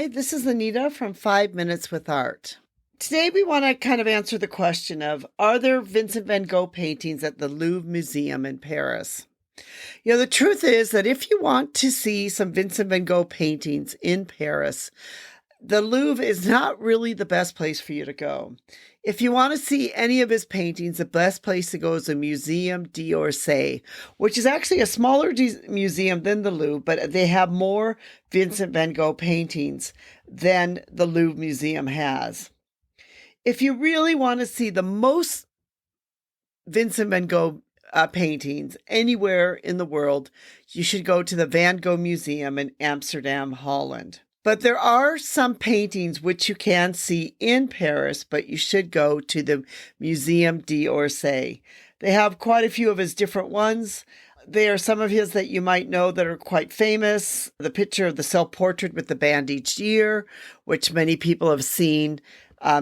Hi, this is Anita from 5 Minutes with Art. Today we want to kind of answer the question of, are there Vincent Van Gogh paintings at the Louvre Museum in Paris? The truth is that if you want to see some Vincent Van Gogh paintings in Paris, the Louvre is not really the best place for you to go. If you want to see any of his paintings, the best place to go is the Museum d'Orsay, which is actually a smaller museum than the Louvre, but they have more Vincent Van Gogh paintings than the Louvre Museum has. If you really want to see the most Vincent Van Gogh paintings anywhere in the world, you should go to the Van Gogh Museum in Amsterdam, Holland. But there are some paintings which you can see in Paris, but you should go to the Museum d'Orsay. They have quite a few of his different ones. There are some of his that you might know that are quite famous. The picture of the self-portrait with the bandaged ear, which many people have seen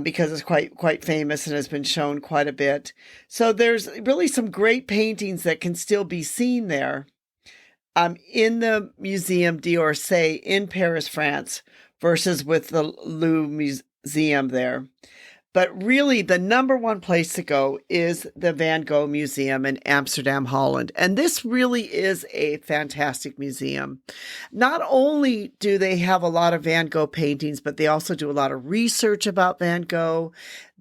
because it's quite famous and has been shown quite a bit. So there's really some great paintings that can still be seen there. In the Museum d'Orsay in Paris, France, versus with the Louvre Museum there. But really, the number one place to go is the Van Gogh Museum in Amsterdam, Holland. And this really is a fantastic museum. Not only do they have a lot of Van Gogh paintings, but they also do a lot of research about Van Gogh.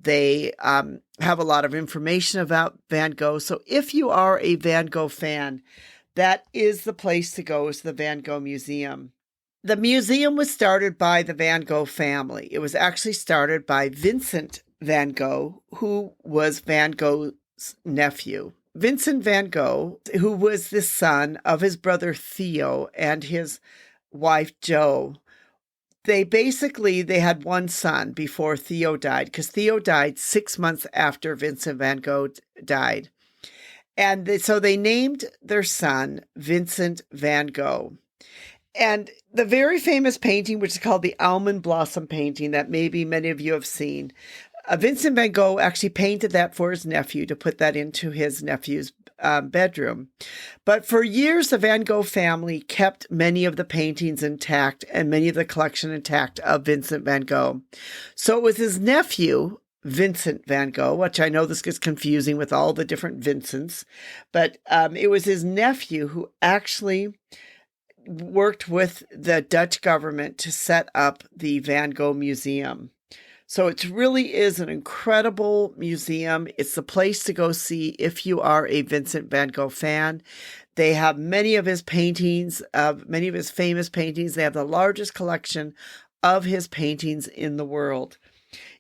They have a lot of information about Van Gogh. So if you are a Van Gogh fan, that is the place to go, is the Van Gogh Museum. The museum was started by the Van Gogh family. It was actually started by Vincent Van Gogh, who was Van Gogh's nephew. Vincent Van Gogh, who was the son of his brother Theo and his wife Jo. They had one son before Theo died, because Theo died 6 months after Vincent Van Gogh died. And so they named their son Vincent Van Gogh. And the very famous painting, which is called the Almond Blossom painting, that maybe many of you have seen, Vincent Van Gogh actually painted that for his nephew to put that into his nephew's bedroom. But for years, the Van Gogh family kept many of the paintings intact and many of the collection intact of Vincent Van Gogh. So it was his nephew, Vincent Van Gogh, which I know this gets confusing with all the different Vincents, but it was his nephew who actually worked with the Dutch government to set up the Van Gogh Museum. So it really is an incredible museum. It's the place to go see if you are a Vincent Van Gogh fan. They have many of his paintings, many of his famous paintings. They have the largest collection of his paintings in the world.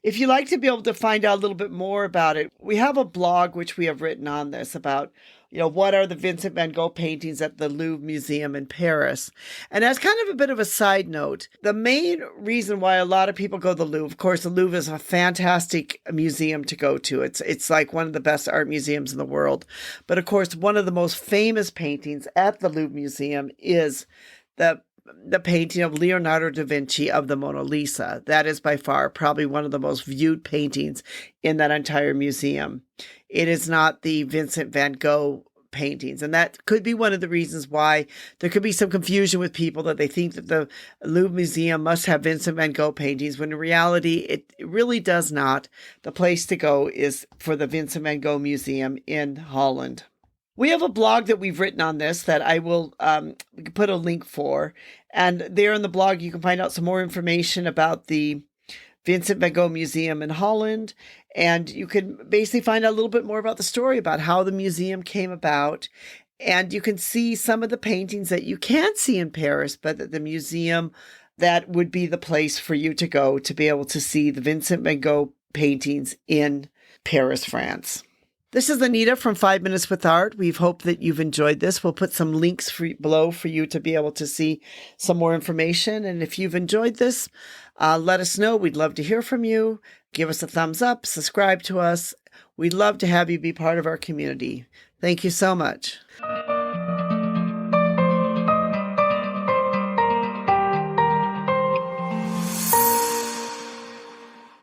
If you'd like to be able to find out a little bit more about it, we have a blog which we have written on this about, what are the Vincent Van Gogh paintings at the Louvre Museum in Paris. And as kind of a bit of a side note, the main reason why a lot of people go to the Louvre, of course, the Louvre is a fantastic museum to go to. It's like one of the best art museums in the world. But of course, one of the most famous paintings at the Louvre Museum is the painting of Leonardo da Vinci of the Mona Lisa. That is by far probably one of the most viewed paintings in that entire museum. It is not the Vincent Van Gogh paintings. And that could be one of the reasons why there could be some confusion with people, that they think that the Louvre Museum must have Vincent Van Gogh paintings, when in reality, it really does not. The place to go is for the Vincent Van Gogh Museum in Holland. We have a blog that we've written on this that I will put a link for. And there in the blog, you can find out some more information about the Vincent Van Gogh Museum in Holland. And you can basically find out a little bit more about the story about how the museum came about. And you can see some of the paintings that you can't see in Paris, but at the museum, that would be the place for you to go to be able to see the Vincent Van Gogh paintings in Paris, France. This is Anita from 5 Minutes with Art. We hope that you've enjoyed this. We'll put some links below for you to be able to see some more information. And if you've enjoyed this, let us know. We'd love to hear from you. Give us a thumbs up, subscribe to us. We'd love to have you be part of our community. Thank you so much.